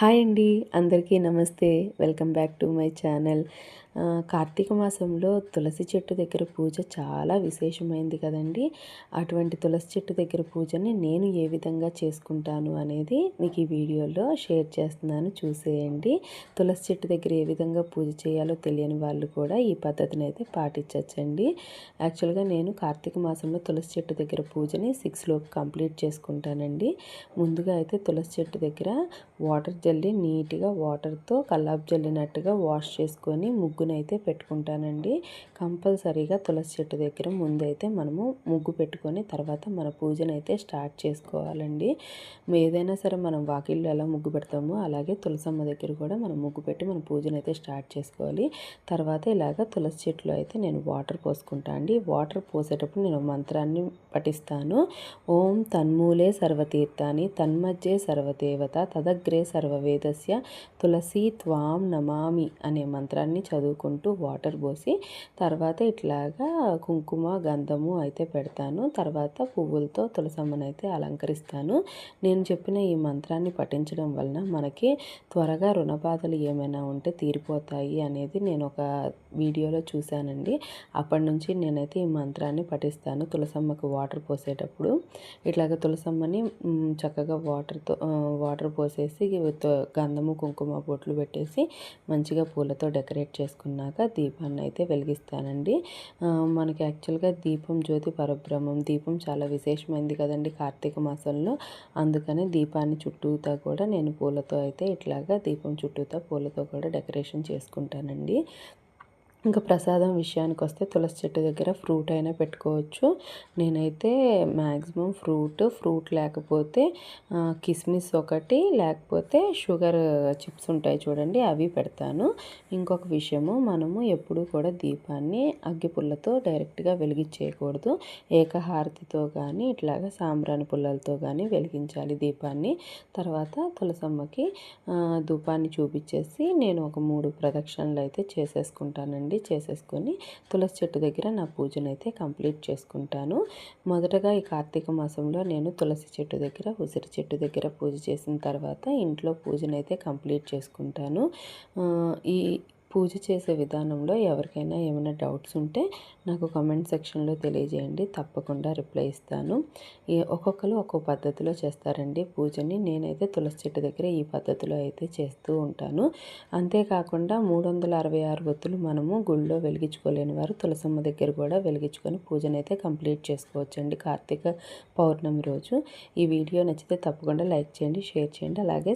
Hi అండి, అందరికీ నమస్తే. Welcome back to my channel. Karthika మాసంలో తులసి చెట్టు దగ్గర పూజ చాలా విశేషమైంది కదండి. అటువంటి తులసి చెట్టు దగ్గర పూజని నేను ఏ విధంగా చేసుకుంటాను అనేది మీకు ఈ వీడియోలో షేర్ చేస్తున్నాను, చూసేయండి. తులసి చెట్టు దగ్గర ఏ విధంగా పూజ చేయాలో తెలియని వాళ్ళు కూడా ఈ పద్ధతిని అయితే పాటించవచ్చండి. యాక్చువల్గా నేను కార్తీక మాసంలో తులసి చెట్టు దగ్గర పూజని 6 కంప్లీట్ చేసుకుంటానండి. ముందుగా అయితే తులసి చెట్టు దగ్గర వాటర్ జల్లి నీట్గా వాటర్తో కల్లాపు జల్లినట్టుగా వాష్ చేసుకొని ముగ్గునైతే పెట్టుకుంటానండి. కంపల్సరీగా తులసి చెట్టు దగ్గర ముందైతే మనము ముగ్గు పెట్టుకొని తర్వాత మన పూజనైతే స్టార్ట్ చేసుకోవాలండి. ఏదైనా సరే మనం వాకిల్లో ఎలా ముగ్గు పెడతామో అలాగే తులసమ్మ దగ్గర కూడా మనం ముగ్గు పెట్టి మన పూజనైతే స్టార్ట్ చేసుకోవాలి. తర్వాత ఇలాగ తులసి చెట్లు అయితే నేను వాటర్ పోసుకుంటా అండి. వాటర్ పోసేటప్పుడు నేను మంత్రాన్ని పఠిస్తాను. ఓం తన్మూలే సర్వతీర్థాని తన్మధ్యే సర్వదేవత తదగ్రే సర్వవేదస్య తులసి త్వాం నమామి అనే మంత్రాన్ని చదువుకుంటూ వాటర్ పోసి తర్వాత ఇట్లాగా కుంకుమ గంధము అయితే పెడతాను. తర్వాత పువ్వులతో తులసమ్మను అయితే అలంకరిస్తాను. నేను చెప్పిన ఈ మంత్రాన్ని పఠించడం వలన మనకి త్వరగా రుణబాధలు ఏమైనా ఉంటే తీరిపోతాయి అనేది నేను ఒక వీడియోలో చూశానండి. అప్పటి నుంచి నేనైతే ఈ మంత్రాన్ని పఠిస్తాను తులసమ్మకు వాటర్ పోసేటప్పుడు. ఇట్లాగ తులసమ్మని చక్కగా వాటర్ పోసేసి గంధము కుంకుమ బొట్లు పెట్టేసి మంచిగా పూలతో డెకరేట్ చేసుకున్నాక దీపాన్ని అయితే వెలిగిస్తానండి. మనకి యాక్చువల్గా దీపం జ్యోతి పరబ్రహ్మం, దీపం చాలా విశేషమైంది కదండి కార్తీక మాసంలో. అందుకని దీపాన్ని చుట్టూతా కూడా నేను పూలతో అయితే ఇట్లాగా దీపం చుట్టూతా పూలతో కూడా డెకరేషన్ చేసుకుంటానండి. ఇంకా ప్రసాదం విషయానికి వస్తే తులసి చెట్టు దగ్గర ఫ్రూట్ అయినా పెట్టుకోవచ్చు. నేనైతే మ్యాక్సిమం ఫ్రూట్ లేకపోతే కిస్మిస్ ఒకటి, లేకపోతే షుగర్ చిప్స్ ఉంటాయి చూడండి, అవి పెడతాను. ఇంకొక విషయము, మనము ఎప్పుడూ కూడా దీపాన్ని అగ్గిపుల్లతో డైరెక్ట్గా వెలిగించేయకూడదు. ఏకహారతితో కానీ ఇట్లాగా సాంబ్రాణి పుల్లలతో కానీ వెలిగించాలి దీపాన్ని. తర్వాత తులసమ్మకి ధూపాన్ని చూపించేసి నేను ఒక 3 ప్రదక్షిణలు అయితే చేసేసుకుంటానండి. చేసేసుకొని తులసి చెట్టు దగ్గర నా పూజనైతే కంప్లీట్ చేసుకుంటాను. మొదటగా ఈ కార్తీక మాసంలో నేను తులసి చెట్టు దగ్గర, ఉసిరి చెట్టు దగ్గర పూజ చేసిన తర్వాత ఇంట్లో పూజనైతే కంప్లీట్ చేసుకుంటాను. ఈ పూజ చేసే విధానంలో ఎవరికైనా ఏమైనా డౌట్స్ ఉంటే నాకు కామెంట్ సెక్షన్లో తెలియజేయండి, తప్పకుండా రిప్లై ఇస్తాను. ఒక్కొక్కరు ఒక్కో పద్ధతిలో చేస్తారండి పూజని. నేనైతే తులసి చెట్టు దగ్గర ఈ పద్ధతిలో అయితే చేస్తూ ఉంటాను. అంతేకాకుండా 366 ఒత్తులు మనము గుళ్ళో వెలిగించుకోలేని వారు తులసమ్మ దగ్గర కూడా వెలిగించుకొని పూజనైతే కంప్లీట్ చేసుకోవచ్చండి కార్తీక పౌర్ణమి రోజు. ఈ వీడియో నచ్చితే తప్పకుండా లైక్ చేయండి, షేర్ చేయండి, అలాగే